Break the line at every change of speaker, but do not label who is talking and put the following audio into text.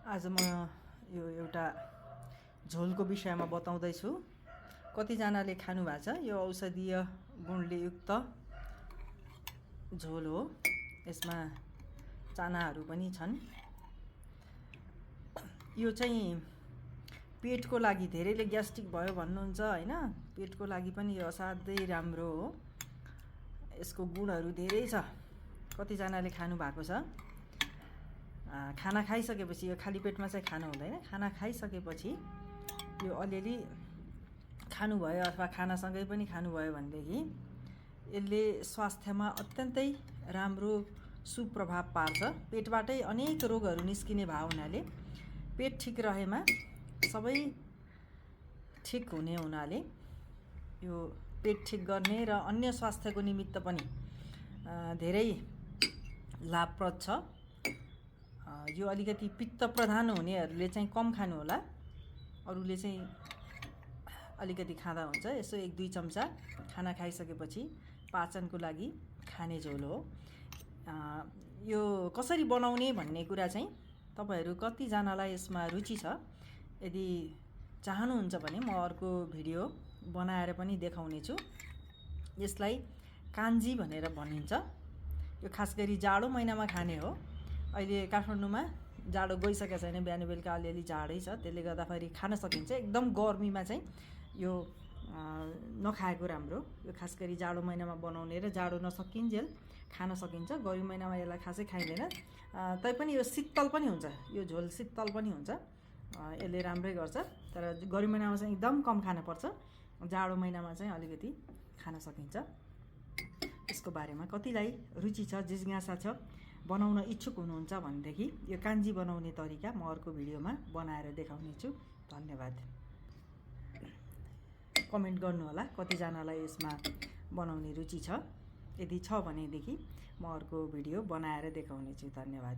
आज म यो एउटा झोलको विषयमा बताउँदैछु। कतिजनाले खानुभएको छ। यो औषधीय गुणले युक्त झोल हो। यसमा चानाहरू पनि छन्। यो चाहिँ पेटको लागि, धेरैले ग्यास्ट्रिक भयो भन्नुहुन्छ हैन, पेटको लागि पनि यो असाध्यै राम्रो हो। यसको गुणहरू धेरै छ। कतिजनाले खानु भएको छ। खाना खाइसकेपछि, यो खाली पेटमा चाहिँ खानु हुँदैन। खाना खाइसकेपछि यो अलिअलि खानुभयो अथवा खानासँगै पनि खानुभयो भनेदेखि यसले स्वास्थ्यमा अत्यन्तै राम्रो सुप्रभाव पार्छ। पेटबाटै अनेक रोगहरू निस्किने भाव हुनाले, पेट ठिक रहेमा सबै ठिक हुने हुनाले यो पेट ठिक गर्ने र अन्य स्वास्थ्यको निमित्त पनि धेरै लाभप्रद छ। यो अलिकति पित्त प्रधान हुनेहरूले चाहिँ कम खानु होला। अरूले चाहिँ अलिकति खाँदा हुन्छ। यसो 1-2 चम्चा खाना खाइसकेपछि पाचनको लागि खाने झोल हो। यो कसरी बनाउने भन्ने कुरा चाहिँ तपाईहरू कतिजनालाई यसमा रुचि छ। यदि चाहनुहुन्छ भने म अर्को भिडियो बनाएर पनि देखाउने छु। यसलाई कान्जी भनेर भनिन्छ। यो खास गरी जाडो महिनामा खाने हो। अहिले काठमाडौँमा जाडो गइसकेको छैन, बिहान बेलुका अलिअलि जाडै छ। त्यसले गर्दाखेरि खान सकिन्छ। एकदम गर्मीमा चाहिँ यो नखाएको राम्रो। यो खास गरी जाडो महिनामा बनाउने र जाडो नसकिन्जेल खान सकिन्छ। गर्मी महिनामा यसलाई खासै खाइँदैन। तैपनि यो शीतल पनि हुन्छ। यो झोल शीतल पनि हुन्छ। यसले राम्रै गर्छ। तर गर्मी महिनामा चाहिँ एकदम कम खानुपर्छ। जाडो महिनामा चाहिँ अलिकति खान सकिन्छ। यसको बारेमा कतिलाई रुचि छ, जिज्ञासा छ, बनाउन इच्छुक हुनुहुन्छ भनेदेखि यो कान्जी बनाउने तरिका म अर्को भिडियोमा बनाएर देखाउने छु। धन्यवाद। कमेन्ट गर्नुहोला कतिजनालाई यसमा बनाउने रुचि छ। यदि छ भनेदेखि म अर्को भिडियो बनाएर देखाउने छु। धन्यवाद।